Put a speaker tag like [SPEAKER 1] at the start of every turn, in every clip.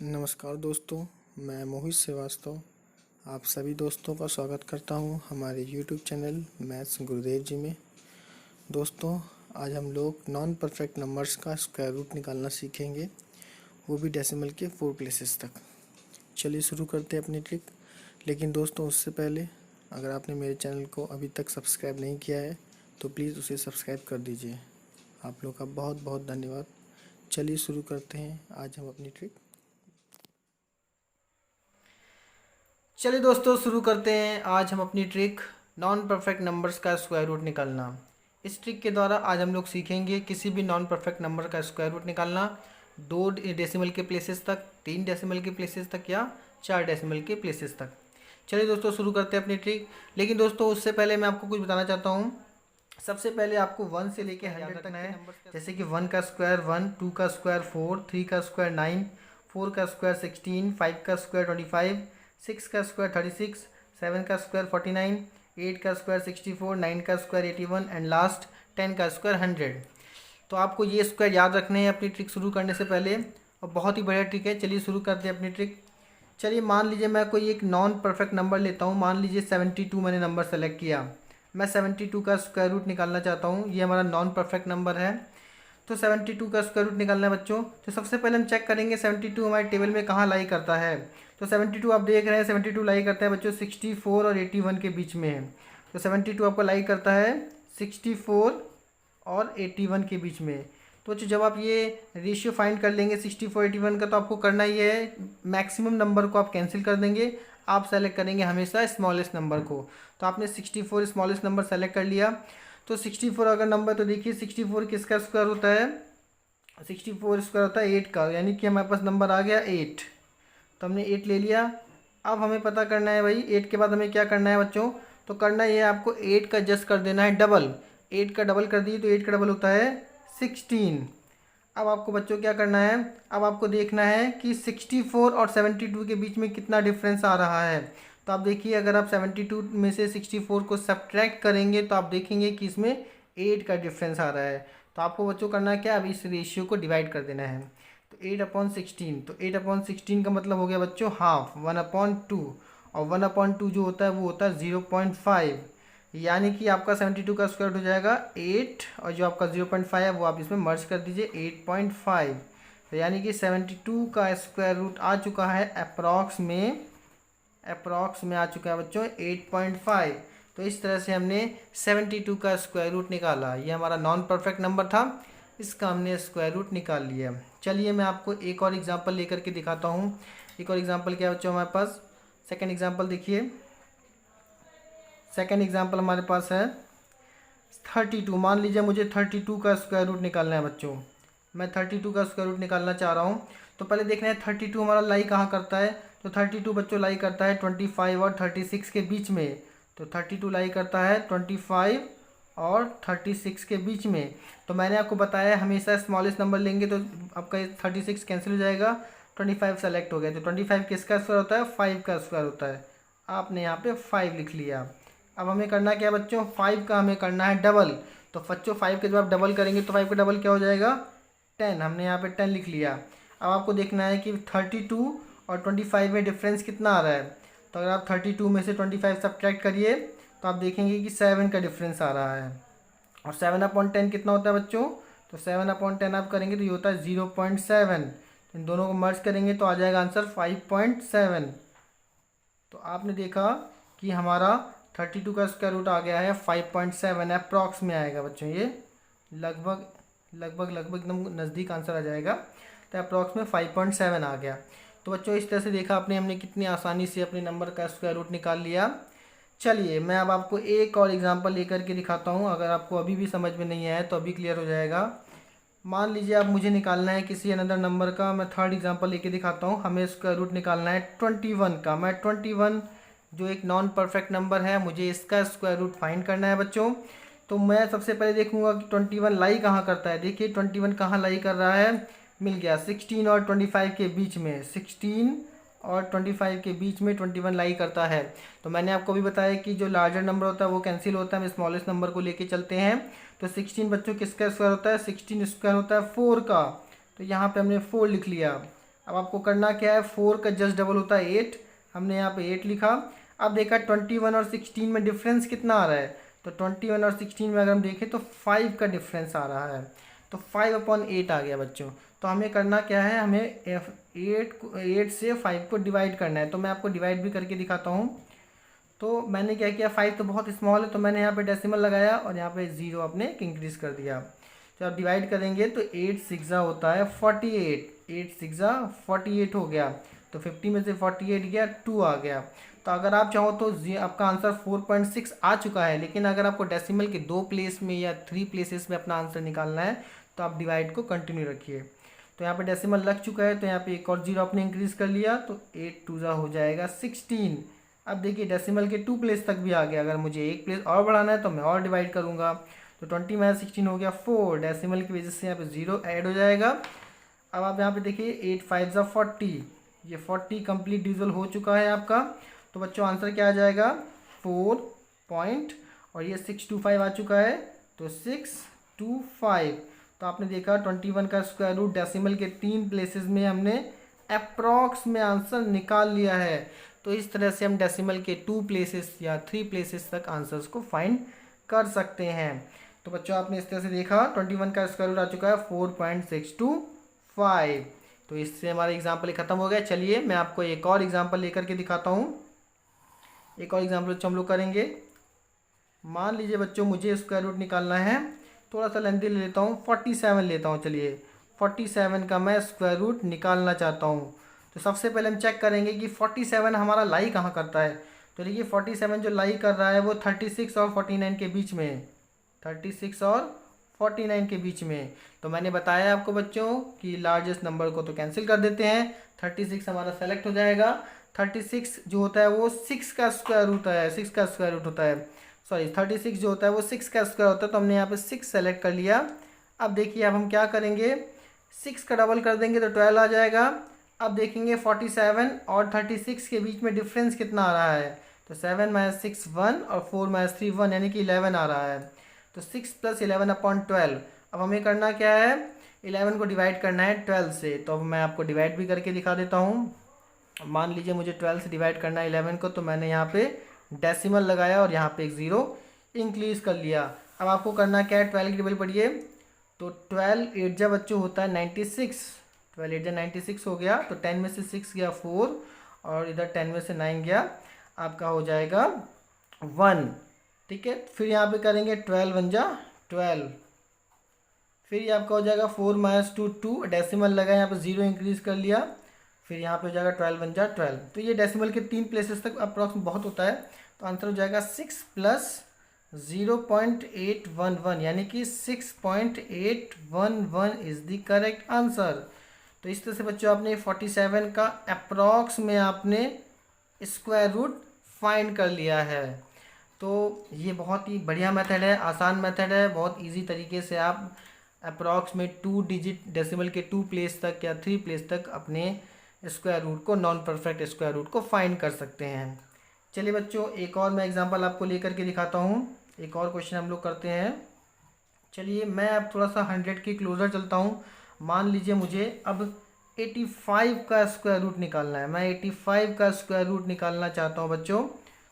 [SPEAKER 1] नमस्कार दोस्तों, मैं मोहित श्रीवास्तव आप सभी दोस्तों का स्वागत करता हूं हमारे YouTube चैनल मैथ्स गुरुदेव जी में। दोस्तों, आज हम लोग नॉन परफेक्ट नंबर्स का स्क्वायर रूट निकालना सीखेंगे, वो भी डेसिमल के 4 प्लेसेस तक। चलिए शुरू करते हैं अपनी ट्रिक। लेकिन दोस्तों, उससे पहले अगर आपने मेरे चैनल को अभी तक सब्सक्राइब नहीं किया है तो प्लीज़ उसे सब्सक्राइब कर दीजिए। आप लोग का बहुत बहुत धन्यवाद। चलिए शुरू करते हैं आज हम अपनी ट्रिक।
[SPEAKER 2] चलिए दोस्तों, शुरू करते हैं आज हम अपनी ट्रिक नॉन परफेक्ट नंबर्स का स्क्वायर रूट निकालना। इस ट्रिक के द्वारा आज हम लोग सीखेंगे किसी भी नॉन परफेक्ट नंबर का स्क्वायर रूट निकालना 2 डेसिमल के प्लेसेस तक, 3 डेसिमल के प्लेसेस तक या 4 डेसिमल के प्लेसेस तक। चलिए दोस्तों, शुरू करते हैं अपनी ट्रिक। लेकिन दोस्तों, उससे पहले मैं आपको कुछ बताना चाहता हूँ। सबसे पहले आपको 1 से लेके 100 तक है। जैसे कि 1 का स्क्वायर 1, 2 का स्क्वायर 4, 3 का स्क्वायर 9, 4 का स्क्वायर 16, 5 का स्क्वायर 25, 6 का स्क्वायर 36, 7 का स्क्वायर 49, 8 का स्क्वायर 64, 9 का स्क्वायर 81 एंड लास्ट 10 का स्क्वायर 100। तो आपको ये स्क्वायर याद रखने हैं अपनी ट्रिक शुरू करने से पहले, और बहुत ही बढ़िया ट्रिक है। चलिए शुरू करते हैं अपनी ट्रिक। चलिए मान लीजिए मैं कोई एक नॉन परफेक्ट नंबर लेता हूँ। मान लीजिए 72 मैंने नंबर सेलेक्ट किया। मैं 72 का स्क्वायर रूट निकालना चाहता हूँ। ये हमारा नॉन परफेक्ट नंबर है। तो 72 का स्क्वायर रूट निकालना है बच्चों। तो सबसे पहले हम चेक करेंगे 72 हमारे टेबल में कहाँ लाई करता है। तो 72 आप देख रहे हैं, 72 लाई करता है बच्चों 64 और 81 के बीच में है। तो 72 आपका लाई करता है 64 और 81 के बीच में। तो बच्चों, जब आप ये रेशियो फाइंड कर लेंगे 64 81 का, तो आपको करना ये है, मैक्सिमम नंबर को आप कैंसिल कर देंगे। आप सेलेक्ट करेंगे हमेशा स्मॉलेस्ट नंबर को। तो आपने 64 स्मॉलेस्ट नंबर सेलेक्ट कर लिया। तो 64 अगर नंबर, तो देखिए 64 किसका स्क्वायर होता है? 64 स्क्वायर होता है 8 का, यानी कि हमारे पास नंबर आ गया 8। तो हमने 8 ले लिया। अब हमें पता करना है भाई 8 के बाद हमें क्या करना है बच्चों? तो करना ये है, आपको 8 का जस्ट कर देना है डबल। 8 का डबल कर दिए तो 8 का डबल होता है 16। अब आपको बच्चों क्या करना है? अब आपको देखना है कि 64 और 72 के बीच में कितना डिफरेंस आ रहा है। तो आप देखिए, अगर आप 72 में से 64 को सब्ट्रैक्ट करेंगे तो आप देखेंगे कि इसमें 8 का डिफरेंस आ रहा है। तो आपको बच्चों करना है क्या? अब इस रेशियो को डिवाइड कर देना है। तो 8/16, तो 8/16 का मतलब हो गया बच्चों हाफ, 1/2। और 1/2 जो होता है वो होता है 0.5। यानी कि आपका 72 का स्क्वायर रूट हो जाएगा 8, और जो आपका 0.5 है वो आप इसमें मर्ज कर दीजिए 8.5। तो यानी कि 72 का स्क्वायर रूट आ चुका है अप्रॉक्स में आ चुका है बच्चों 8.5। तो इस तरह से हमने 72 का स्क्वायर रूट निकाला। ये हमारा नॉन परफेक्ट नंबर था, इसका हमने स्क्वायर रूट निकाल लिया। चलिए मैं आपको एक और एग्जांपल लेकर के दिखाता हूँ। एक और एग्जांपल क्या है बच्चों हमारे पास? सेकंड एग्जांपल देखिए। सेकंड एग्जांपल हमारे पास है 32। मान लीजिए मुझे 32 का स्क्वायर रूट निकालना है बच्चों। मैं 32 का स्क्वायर रूट निकालना चाह रहा हूँ। तो पहले देखना है 32 हमारा लाई कहाँ करता है। तो 32 बच्चों लाई करता है 25 और 36 के बीच में। तो 32 लाई करता है 25 और 36 के बीच में। तो मैंने आपको बताया हमेशा स्मॉलेस्ट नंबर लेंगे तो आपका 36 कैंसिल हो जाएगा, 25 सेलेक्ट हो गया। तो 25 किसका स्क्वायर होता है? 5 का स्क्वायर होता है। आपने यहाँ पे 5 लिख लिया। अब हमें करना क्या बच्चों? 5 का हमें करना है डबल। तो बच्चों 5 के जब आप डबल करेंगे तो 5 का डबल क्या हो जाएगा? 10। हमने यहाँ पे 10 लिख लिया। अब आपको देखना है कि 32 और 25 में डिफरेंस कितना आ रहा है। तो अगर आप 32 में से 25 सब्ट्रैक्ट करिए तो आप देखेंगे कि 7 का डिफरेंस आ रहा है। और 7/10 कितना होता है बच्चों? तो 7/10 आप करेंगे तो ये होता है 0.7। इन दोनों को मर्ज करेंगे तो आ जाएगा आंसर 5.7। तो आपने देखा कि हमारा 32 का स्क्वायर रूट आ गया है 5.7। अप्रॉक्स में आएगा बच्चों, ये लगभग लगभग लगभग एकदम नज़दीक आंसर आ जाएगा। तो अप्रॉक्स में 5.7 आ गया। तो बच्चों इस तरह से देखा आपने, हमने कितनी आसानी से अपने नंबर का स्क्वायर रूट निकाल लिया। चलिए मैं अब आपको एक और एग्जांपल लेकर के दिखाता हूँ। अगर आपको अभी भी समझ में नहीं आया तो अभी क्लियर हो जाएगा। मान लीजिए अब मुझे निकालना है किसी अनदर नंबर का। मैं थर्ड एग्जांपल लेके दिखाता हूँ। हमें स्क्वायर रूट निकालना है 21 का। मैं 21 जो एक नॉन परफेक्ट नंबर है, मुझे इसका स्क्वायर रूट फाइंड करना है बच्चों। तो मैं सबसे पहले देखूंगा कि 21 लाई कहाँ करता है। देखिए 21 कहाँ लाई कर रहा है, मिल गया 16 और 25 के बीच में। 16 और 25 के बीच में 21 लाई करता है। तो मैंने आपको भी बताया कि जो लार्जर नंबर होता है वो कैंसिल होता है, हम स्मॉलेस्ट नंबर को लेके चलते हैं। तो 16 बच्चों किसका स्क्वायर होता है? 16 स्क्वायर होता है 4 का। तो यहाँ पे हमने 4 लिख लिया। अब आपको करना क्या है, 4 का जस्ट डबल होता है 8, हमने यहाँ पे 8 लिखा। अब देखा 21 और 16 में डिफरेंस कितना आ रहा है, तो 21 और 16 में अगर हम देखें तो 5 का डिफरेंस आ रहा है, तो 5/8 आ गया बच्चों। तो हमें करना क्या है, हमें 8 से 5 को डिवाइड करना है। तो मैं आपको डिवाइड भी करके दिखाता हूँ। तो मैंने क्या किया, 5 तो बहुत स्मॉल है तो मैंने यहाँ पे डेसिमल लगाया और यहाँ पे 0 आपने इंक्रीज कर दिया। तो आप डिवाइड करेंगे तो 8 सिक्सा होता है 48, 8 सिक्सा 48 हो गया। तो 50 में से 48 गया, 2 आ गया। तो अगर आप चाहो तो आपका आंसर 4.6 आ चुका है, लेकिन अगर आपको डेसिमल के 2 प्लेस में या 3 प्लेसेस में अपना आंसर निकालना है तो आप डिवाइड को कंटिन्यू रखिए। तो यहाँ पे डेसिमल लग चुका है तो यहाँ पे एक और 0 आपने इंक्रीज कर लिया, तो 8 2 हो जाएगा 16। अब देखिए डेसिमल के 2 प्लेस तक भी आ गया। अगर मुझे एक प्लेस और बढ़ाना है तो मैं और डिवाइड करूँगा, तो 20 में 16 हो गया 4, डेसिमल की वजह से यहाँ पे 0 ऐड हो जाएगा। अब आप यहाँ पे देखिए 8 5 40, ये 40 कंप्लीट डिविजल हो चुका है आपका। तो बच्चों आंसर क्या आ जाएगा, 4 पॉइंट, और ये 625 आ चुका है, तो 625। तो आपने देखा 21 का स्क्वायर रूट डेसिमल के 3 प्लेसेस में हमने अप्रॉक्स में आंसर निकाल लिया है। तो इस तरह से हम डेसिमल के 2 प्लेसेस या 3 प्लेसेस तक आंसर्स को फाइंड कर सकते हैं। तो बच्चों आपने इस तरह से देखा 21 का स्क्वायर रूट आ चुका है 4.625। तो इससे हमारा एग्जाम्पल ख़त्म हो गया। चलिए मैं आपको एक और एग्जाम्पल लेकर के दिखाता हूँ। एक और एग्जाम्पल बच्चों हम लोग करेंगे। मान लीजिए बच्चों मुझे स्क्वायर रूट निकालना है, थोड़ा सा लेंथी ले लेता हूँ, 47 लेता हूँ। चलिए 47 का मैं स्क्वायर रूट निकालना चाहता हूँ। तो सबसे पहले हम चेक करेंगे कि 47 हमारा लाई कहाँ करता है। तो देखिए 47 जो लाई कर रहा है वो 36 और 49 के बीच में, 36 और 49 के बीच में। तो मैंने बताया आपको बच्चों कि लार्जेस्ट नंबर को तो कैंसिल कर देते हैं, 36 हमारा सेलेक्ट हो जाएगा। 36 जो होता है वो 6 का स्क्वायर होता है, 6 का स्क्वायर रूट होता है, सॉरी 36 जो होता है वो 6 का स्क्वायर होता है। तो हमने यहाँ पे 6 सेलेक्ट कर लिया। अब देखिए अब हम क्या करेंगे, 6 का डबल कर देंगे तो 12 आ जाएगा। अब देखेंगे 47 और 36 के बीच में डिफरेंस कितना आ रहा है, तो 7 - 6 1 और 4 - 3 1, यानी कि 11 आ रहा है। तो 6 + 11/12। अब हमें करना क्या है, 11 को डिवाइड करना है 12 से। तो अब मैं आपको डिवाइड भी करके दिखा देता हूँ। मान लीजिए मुझे 12 से डिवाइड करना है 11 को, तो मैंने यहाँ पे डेसिमल लगाया और यहाँ पे एक 0 इंक्रीज कर लिया। अब आपको करना क्या है, 12 की टेबल पढ़िए। तो 12 8 जा बच्चों होता है 96, 12 8 जा 96 हो गया। तो 10 में से 6 गया 4, और इधर 10 में से 9 गया, आपका हो जाएगा 1। ठीक है, फिर यहाँ पे करेंगे 12 1 जा 12, फिर ये आपका हो जाएगा 4 - 2 2, डेसिमल लगा यहाँ पे 0 इंक्रीज कर लिया, फिर यहाँ पे हो जाएगा 12 1 जा 12। तो ये डेसिमल के 3 प्लेसेस तक अप्रॉक्स बहुत होता है। तो आंसर हो जाएगा 6 + 0.811, यानी कि 6.811 इज द करेक्ट आंसर। तो इस तरह से बच्चों आपने 47 का अप्रॉक्स में आपने स्क्वायर रूट फाइंड कर लिया है। तो ये बहुत ही बढ़िया मेथड है, आसान मेथड है, बहुत इजी तरीके से आप अप्रॉक्स में 2 डिजिट डेसिमल के 2 प्लेस तक या 3 प्लेस तक अपने स्क्वायर रूट को, नॉन परफेक्ट स्क्वायर रूट को फाइंड कर सकते हैं। चलिए बच्चों एक और मैं एग्जांपल आपको लेकर के दिखाता हूँ। एक और क्वेश्चन हम लोग करते हैं। चलिए मैं अब थोड़ा सा 100 के क्लोज़र चलता हूँ। मान लीजिए मुझे अब 85 का स्क्वायर रूट निकालना है, मैं 85 का स्क्वायर रूट निकालना चाहता हूँ बच्चों।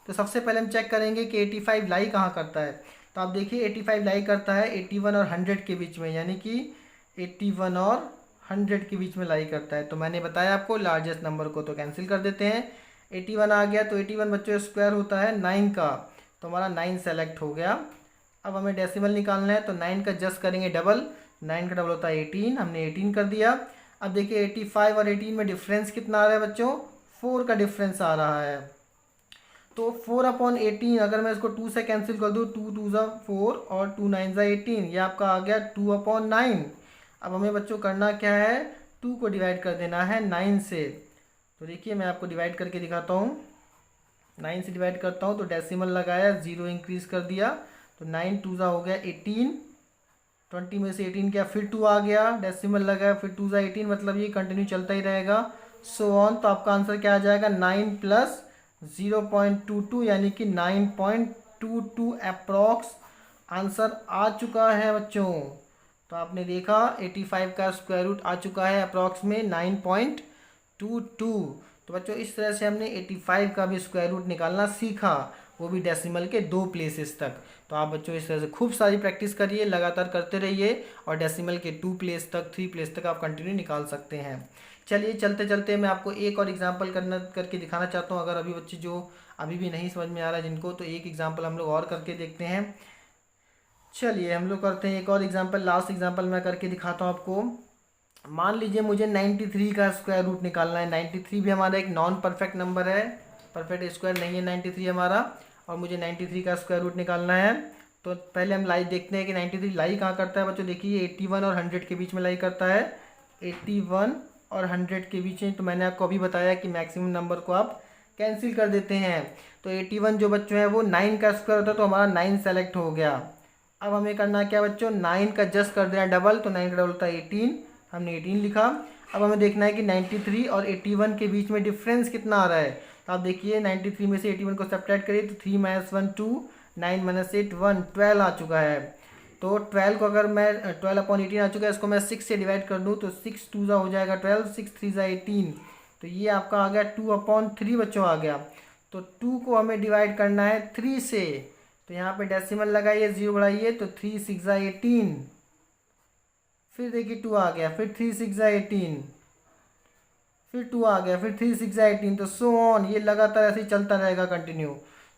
[SPEAKER 2] तो सबसे पहले हम चेक करेंगे कि 85 लाई कहाँ करता है। तो आप देखिए 85 लाई करता है 81 और 100 के बीच में, यानी कि 81 और 100 के बीच में लाई करता है। तो मैंने बताया आपको लार्जेस्ट नंबर को तो कैंसिल कर देते हैं। 81 आ गया, तो 81 बच्चों स्क्वायर होता है 9 का, तो हमारा 9 सेलेक्ट हो गया। अब हमें डेसिमल निकालना है, तो 9 का जस्ट करेंगे डबल, 9 का डबल होता है 18, हमने 18 कर दिया। अब देखिए 85 और 18 में डिफरेंस कितना आ रहा है बच्चों, 4 का डिफरेंस आ रहा है। तो 4/18 अगर मैं इसको 2 से कैंसिल कर दूँ, 2 2 ज़ा 4 और 2 9 ज़ा 18, ये आपका आ गया 2/9। अब हमें बच्चों करना क्या है, 2 को डिवाइड कर देना है 9 से। तो देखिए मैं आपको डिवाइड करके दिखाता हूँ। 9 से डिवाइड करता हूँ तो डेसिमल लगाया, 0 इंक्रीज कर दिया, तो 9 2 ज़ा हो गया 18, 20 में से 18 क्या, फिर 2 आ गया, डेसिमल लगाया, फिर 2 ज़ा 18, मतलब ये कंटिन्यू चलता ही रहेगा, सो ऑन। तो आपका आंसर क्या आ जाएगा, 9 + 0.22, यानी कि 9.22 अप्रॉक्स आंसर आ चुका है बच्चों। तो आपने देखा 85 का स्क्वायर रूट आ चुका है अप्रॉक्स में 9.22। 22। तो बच्चों इस तरह से हमने 85 का भी स्क्वायर रूट निकालना सीखा, वो भी डेसिमल के 2 प्लेसेस तक। तो आप बच्चों इस तरह से खूब सारी प्रैक्टिस करिए, लगातार करते रहिए और डेसिमल के 2 प्लेस तक 3 प्लेस तक आप कंटिन्यू निकाल सकते हैं। चलिए चलते चलते मैं आपको एक और एग्जांपल करके दिखाना चाहता हूँ। अगर अभी बच्चे जो अभी भी नहीं समझ में आ रहा है जिनको, तो एक एग्जांपल हम लोग और करके देखते हैं। चलिए हम लोग करते हैं एक और एग्जांपल, लास्ट एग्जांपल मैं करके दिखाता हूँ आपको। मान लीजिए मुझे 93 का स्क्वायर रूट निकालना है। 93 भी हमारा एक नॉन परफेक्ट नंबर है, परफेक्ट स्क्वायर नहीं है 93 हमारा, और मुझे 93 का स्क्वायर रूट निकालना है। तो पहले हम लाई देखते हैं कि 93 लाई कहाँ करता है बच्चों। देखिए 81 और 100 के बीच में लाई करता है, 81 और 100 के बीच में। तो मैंने आपको अभी बताया कि मैक्सिमम नंबर को आप कैंसिल कर देते हैं। तो 81 जो बच्चों है वो 9 का स्क्वायर होता है, तो हमारा 9 सेलेक्ट हो गया। अब हमें करना क्या बच्चों, 9 का जस्ट कर देना डबल, तो 9 का डबल होता है 18, हमने 18 लिखा। अब हमें देखना है कि 93 और 81 के बीच में डिफरेंस कितना आ रहा है। तो आप देखिए 93 में से 81 को सब्ट्रैक्ट करिए, तो 3 - 1 2, 9 - 8 1, 12 आ चुका है। तो 12 को अगर मैं 12/18 आ चुका है, इसको मैं 6 से डिवाइड कर दूँ तो 6 2 हो जाएगा 12, 6 3 18। तो ये आपका आ गया 2/3 बच्चों आ गया। तो 2 को हमें डिवाइड करना है 3 से, तो यहाँ पे डेसिमल लगाइए, 0 बढ़ाइए, तो 3 6 18। फिर देखिए 2 आ गया, फिर 3 6 18, फिर 2 आ गया, फिर 3 6 18, तो सो ऑन, ये लगातार ऐसे ही चलता रहेगा कंटिन्यू।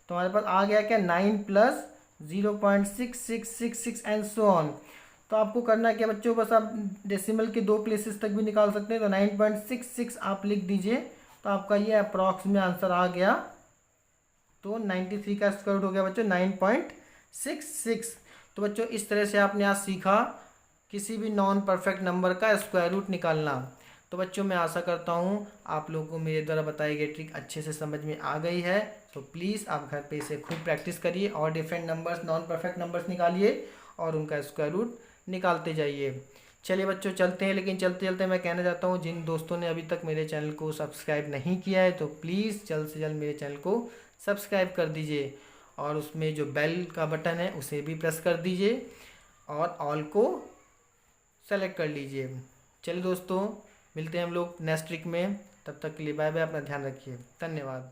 [SPEAKER 2] तो हमारे पास आ गया क्या, 9 + 0.6666 एंड सो ऑन। तो आपको करना क्या बच्चों, बस आप डेसिमल के 2 प्लेसेस तक भी निकाल सकते हैं। तो 9.66 आप लिख दीजिए, तो आपका ये अप्रॉक्स में आंसर आ गया। तो 93 का स्क्वायर रूट हो गया बच्चों 9.66। तो बच्चों इस तरह से आपने आज सीखा किसी भी नॉन परफेक्ट नंबर का स्क्वायर रूट निकालना। तो बच्चों मैं आशा करता हूँ आप लोगों को मेरे द्वारा बताई गई ट्रिक अच्छे से समझ में आ गई है। तो प्लीज़ आप घर पे इसे खूब प्रैक्टिस करिए और different numbers, non perfect numbers निकालिए और उनका स्क्वायर रूट निकालते जाइए। चलिए बच्चों चलते हैं, लेकिन चलते चलते मैं कहना चाहता हूँ जिन दोस्तों ने अभी तक मेरे चैनल को सब्सक्राइब नहीं किया है, तो प्लीज़ जल्द से जल्द मेरे चैनल को सब्सक्राइब कर दीजिए और उसमें जो बेल का बटन है उसे भी प्रेस कर दीजिए और ऑल को सेलेक्ट कर लीजिए। चलिए दोस्तों मिलते हैं हम लोग नेक्स्ट ट्रिक में, तब तक के लिए बाय बाय, अपना ध्यान रखिए, धन्यवाद।